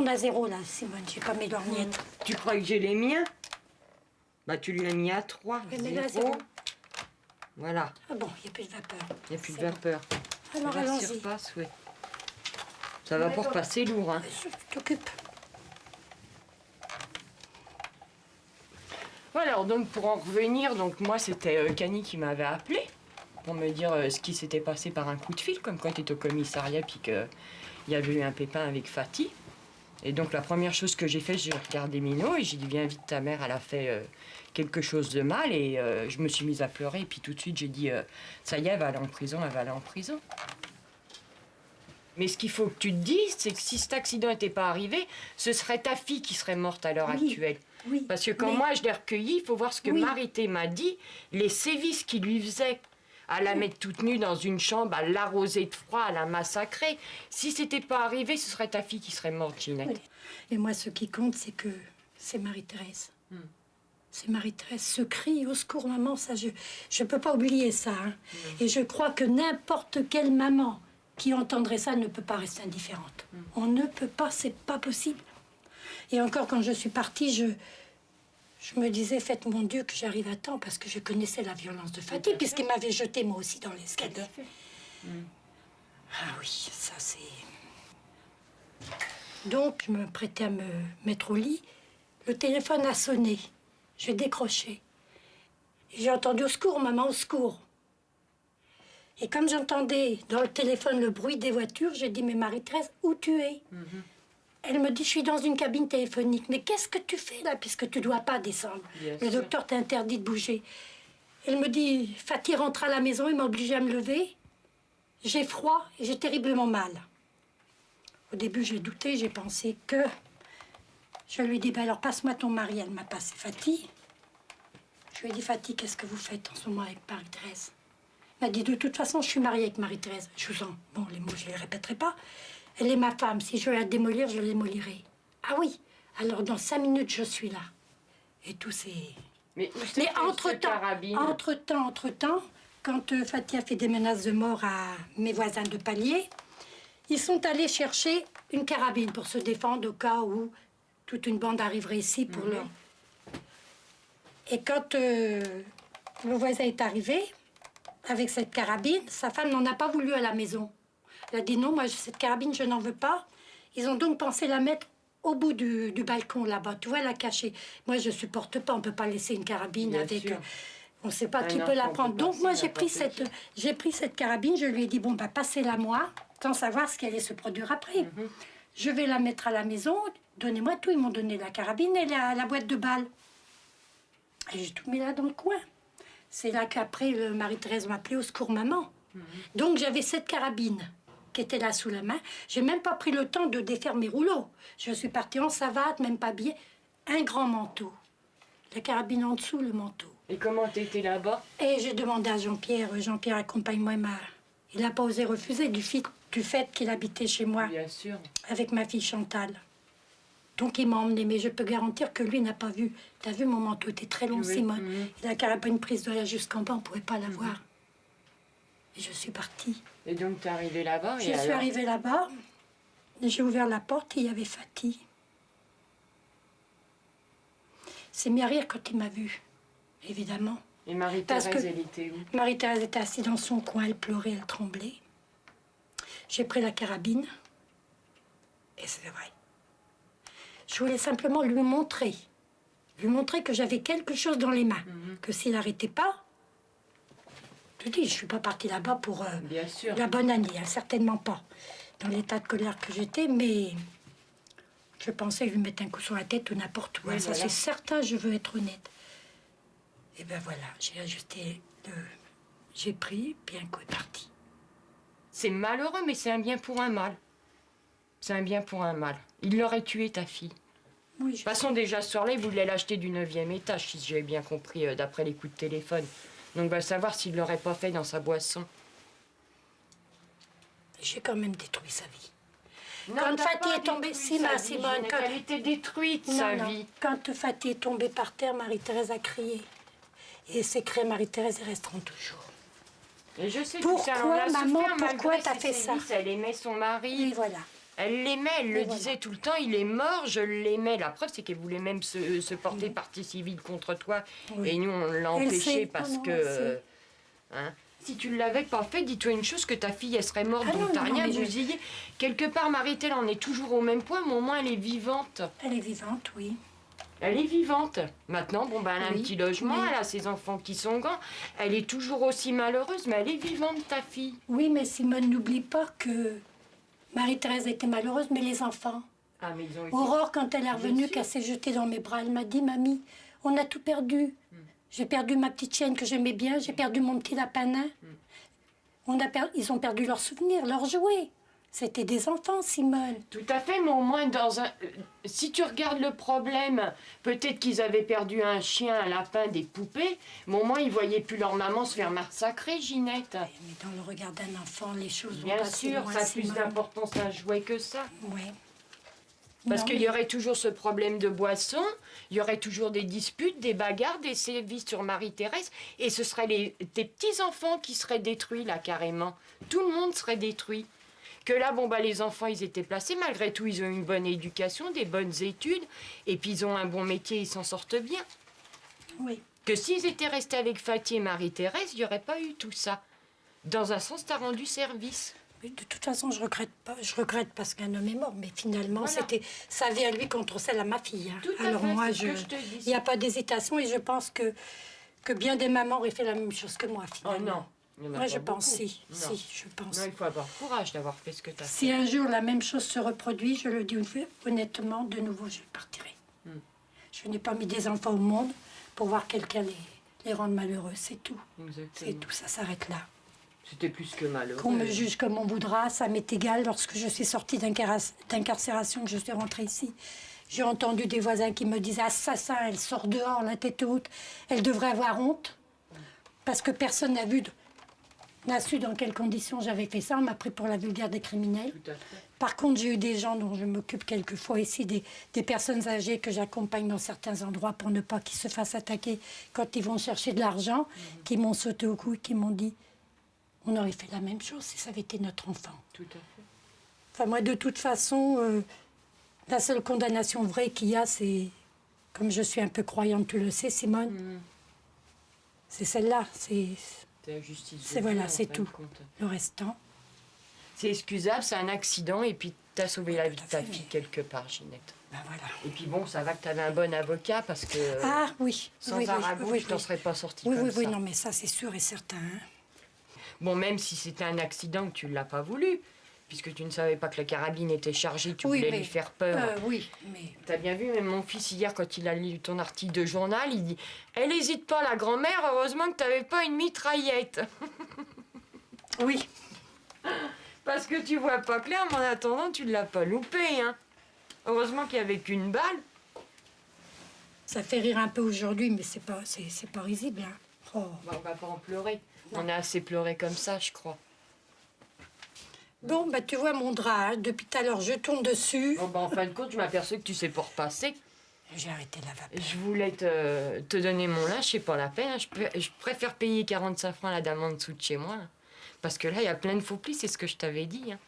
tourne à 0 là, Simone, j'ai pas mes lorgnettes. Tu crois que j'ai les miens? Bah tu lui as mis à 3, Oui, mais là, 0. Voilà. Ah bon, il n'y a plus de vapeur. Il n'y a plus de vapeur. Alors allons-y. Repasse, oui. Ça va pas repasser lourd, hein. Je t'occupe. Voilà, alors donc pour en revenir, donc moi c'était Cani qui m'avait appelé pour me dire ce qui s'était passé par un coup de fil, comme quand tu étais au commissariat puis qu'il y avait eu un pépin avec Fatih. Et donc la première chose que j'ai fait, j'ai regardé Mino et j'ai dit viens vite, ta mère elle a fait quelque chose de mal, et je me suis mise à pleurer et puis tout de suite j'ai dit ça y est, elle va aller en prison, elle va aller en prison. Mais ce qu'il faut que tu te dises, c'est que si cet accident n'était pas arrivé, ce serait ta fille qui serait morte à l'heure actuelle. Oui, parce que quand moi je l'ai recueillie, il faut voir ce que Marité m'a dit, les sévices qu'il lui faisait, à la mettre toute nue dans une chambre, à l'arroser de froid, à la massacrer. Si c'était pas arrivé, ce serait ta fille qui serait morte, Ginette. Oui. Et moi, ce qui compte, c'est que c'est Marie-Thérèse. C'est Marie-Thérèse. Ce cri au secours, maman, ça, je peux pas oublier ça. Hein. Et je crois que n'importe quelle maman qui entendrait ça ne peut pas rester indifférente. On ne peut pas, c'est pas possible. Et encore, quand je suis partie, je me disais, faites mon Dieu que j'arrive à temps, parce que je connaissais la violence de Fatih, puisqu'il m'avait jeté moi aussi dans l'escalier. Ah oui, ça c'est... Donc, je me prêtais à me mettre au lit. Le téléphone a sonné. J'ai décroché. J'ai entendu au secours, maman, au secours. Et comme j'entendais dans le téléphone le bruit des voitures, j'ai dit, mais Marie-Thérèse, où tu es? Elle me dit, je suis dans une cabine téléphonique. Mais qu'est-ce que tu fais là, puisque tu ne dois pas descendre? Le docteur t'a interdit de bouger. Elle me dit, Fatih rentre à la maison, il m'a obligée à me lever. J'ai froid et j'ai terriblement mal. Au début, j'ai douté, j'ai pensé que... Je lui ai dit, ben alors passe-moi ton mari. Elle m'a passé Fatih. Je lui ai dit, Fatih, qu'est-ce que vous faites en ce moment avec Marie-Thérèse? Elle m'a dit, de toute façon, je suis mariée avec Marie-Thérèse. Je vous en... Bon, les mots, je ne les répéterai pas. Elle est ma femme. Si je veux la démolir, je la démolirai. Ah oui, alors dans 5 minutes, je suis là. Et tout c'est... Mais entre-temps, quand Fatih a fait des menaces de mort à mes voisins de palier, ils sont allés chercher une carabine pour se défendre au cas où toute une bande arriverait ici pour leur... Et quand le voisin est arrivé, avec cette carabine, sa femme n'en a pas voulu à la maison. Elle a dit non, moi cette carabine, je n'en veux pas. Ils ont donc pensé la mettre au bout du balcon là-bas, tu vois, la cacher. Moi, je supporte pas, on peut pas laisser une carabine Bien avec... sûr. On ne sait pas qui peut la prendre. Donc moi, j'ai pris cette carabine, je lui ai dit, bon, bah passez-la moi, sans savoir ce qui allait se produire après. Je vais la mettre à la maison, donnez-moi tout. Ils m'ont donné la carabine et la boîte de balles. Et j'ai tout mis là dans le coin. C'est là qu'après, Marie-Thérèse m'a appelé au secours maman. Donc j'avais cette carabine qui était là sous la main. J'ai même pas pris le temps de défaire mes rouleaux. Je suis partie en savate, même pas habillée. Un grand manteau. La carabine en dessous, le manteau. Et comment t'étais là-bas? Et j'ai demandé à Jean-Pierre, Jean-Pierre accompagne-moi. Il n'a pas osé refuser du fait qu'il habitait chez moi. Bien sûr. Avec ma fille Chantal. Donc il m'a emmenée, mais je peux garantir que lui n'a pas vu. T'as vu, mon manteau était très long, Simone. Et la carabine prise de là jusqu'en bas, on ne pouvait pas la voir. Et je suis partie. Et donc t'es arrivée là-bas? Je suis arrivée là-bas, j'ai ouvert la porte et il y avait Fatih. C'est mis à rire quand il m'a vue, évidemment. Et Marie-Thérèse, elle était où? Marie-Thérèse était assise dans son coin, elle pleurait, elle tremblait. J'ai pris la carabine, et c'est vrai. Je voulais simplement lui montrer que j'avais quelque chose dans les mains, que s'il n'arrêtait pas, je dis, je ne suis pas partie là-bas pour la bonne année, hein, certainement pas, dans l'état de colère que j'étais, mais je pensais lui mettre un coup sur la tête ou n'importe où. Oui, ça, c'est certain, je veux être honnête. Et ben voilà, j'ai ajusté, j'ai pris, puis un coup est parti. C'est malheureux, mais c'est un bien pour un mal. C'est un bien pour un mal. Il l'aurait tué, ta fille. Oui, de toute façon, déjà ce soir-là, il voulait l'acheter du 9e étage, si j'ai bien compris, d'après les coups de téléphone. Donc, va savoir s'il ne l'aurait pas fait dans sa boisson. J'ai quand même détruit sa vie. Non, quand Fatih est tombée, Simone, quand elle était détruite, sa vie. Quand Fatih est tombée par terre, Marie-Thérèse a crié. Et ces cris, Marie-Thérèse, elles resteront toujours. Et je sais pourquoi, tout ça, maman, pourquoi t'as fait ça? Elle aimait son mari. Oui, voilà. Elle l'aimait, elle le Et voilà. disait tout le temps, il est mort, je l'aimais. La preuve, c'est qu'elle voulait même se porter partie civile contre toi. Oui. Et nous, on l'a Elle empêché sait. parce Non, non, que... elle sait. hein, si tu ne l'avais pas fait, dis-toi une chose, que ta fille, elle serait morte, Ah donc non, t'as non, rien mais bousillé. Quelque part, Marie-Thèle en est toujours au même point, mais au moins elle est vivante. Elle est vivante, oui. Elle est vivante. Maintenant, bon, ben, elle a un Oui, petit logement, mais- elle a ses enfants qui sont grands. Elle est toujours aussi malheureuse, mais elle est vivante, ta fille. Oui, mais Simone, n'oublie pas que Marie-Thérèse était malheureuse, mais les enfants. Ah, mais ils ont été... Aurore, quand elle est Bien revenue, sûr. qu'elle s'est jetée dans mes bras, elle m'a dit, Mamie, on a tout perdu. J'ai perdu ma petite chienne que j'aimais bien, j'ai perdu mon petit lapin nain. Ils ont perdu leurs souvenirs, leurs jouets. C'était des enfants, Simone. Tout à fait, mais au moins si tu regardes le problème, peut-être qu'ils avaient perdu un chien, un lapin, des poupées, mais au moins ils voyaient plus leur maman se faire massacrer, Ginette. Mais dans le regard d'un enfant, les choses vont Bien passer sûr, loin, ça a plus Simone. d'importance un jouet que ça. Oui. Parce Non, qu'il mais- y aurait toujours ce problème de boisson, il y aurait toujours des disputes, des bagarres, des sévices sur Marie-Thérèse, et ce seraient tes petits-enfants qui seraient détruits, là, carrément. Tout le monde serait détruit. Que là, bon, bah, les enfants, ils étaient placés, malgré tout, ils ont une bonne éducation, des bonnes études, et puis ils ont un bon métier, ils s'en sortent bien. Oui. Que s'ils étaient restés avec Fatih et Marie-Thérèse, il n'y aurait pas eu tout ça. Dans un sens, t'as rendu service. Mais de toute façon, je regrette pas. Je regrette parce qu'un homme est mort, mais finalement, Voilà. c'était sa vie à lui contre celle à ma fille. Hein. Tout à Alors fait, moi, c'est ce que je te dis. il n'y a pas d'hésitation et je pense que bien des mamans auraient fait la même chose que moi, Oh finalement. non. il y en a Moi, pas je pense, beaucoup. si, Non. si, je pense. Non, il faut avoir courage d'avoir fait ce que tu as Si fait. un jour la même chose se reproduit, je le dis honnêtement, de nouveau, je partirai. Je n'ai pas mis des enfants au monde pour voir quelqu'un les rendre malheureux, c'est tout. Exactement. C'est tout, ça s'arrête là. C'était plus que malheureux. Qu'on me juge comme on voudra, ça m'est égal. Lorsque je suis sortie d'incarcération, que je suis rentrée ici, j'ai entendu des voisins qui me disaient « Assassin, elle sort dehors, la tête haute, elle devrait avoir honte. » Parce que personne n'a su dans quelles conditions j'avais fait ça. On m'a pris pour la vulgaire des criminels. Tout à fait. Par contre, j'ai eu des gens dont je m'occupe quelquefois ici, des personnes âgées que j'accompagne dans certains endroits pour ne pas qu'ils se fassent attaquer quand ils vont chercher de l'argent, qui m'ont sauté au cou et qui m'ont dit « On aurait fait la même chose si ça avait été notre enfant. » Tout à fait. Enfin, moi, de toute façon, la seule condamnation vraie qu'il y a, c'est, comme je suis un peu croyante, tu le sais, Simone, c'est celle-là. C'est C'est la justice. de C'est Dieu, voilà, en c'est fin tout. de compte. le restant. C'est excusable, c'est un accident, et puis t'as sauvé la vie de à ta fait, fille mais- quelque part, Ginette. Ben voilà. Et puis bon, ça va que t'avais un bon avocat, parce que Ah oui, sans oui, oui, Arago, oui, tu t'en oui. serais pas sorti Oui, comme oui, oui, ça. non, mais ça, c'est sûr et certain. Hein. Bon, même si c'était un accident que tu l'as pas voulu, puisque tu ne savais pas que la carabine était chargée, tu Oui, voulais mais- lui faire peur. Oui, mais T'as bien vu, même mon fils hier, quand il a lu ton article de journal, il dit « Elle hésite pas, la grand-mère, heureusement que t'avais pas une mitraillette. oui. » Parce que tu vois pas clair, mais en attendant, tu l'as pas loupé, hein. Heureusement qu'il y avait qu'une balle. Ça fait rire un peu aujourd'hui, mais c'est pas risible. Hein. Oh. Bah, on va pas en pleurer. On a assez pleuré comme ça, je crois. Bon, bah tu vois mon drap, hein, depuis tout à l'heure, je tourne dessus. Bon, bah, en fin de compte, je m'aperçois que tu sais pas repasser. J'ai arrêté la vapeur. Je voulais te donner mon linge, c'est pas la peine. Hein. Je préfère payer 45 francs à la dame en dessous de chez moi. Hein. Parce que là, il y a plein de faux plis, c'est ce que je t'avais dit. Hein.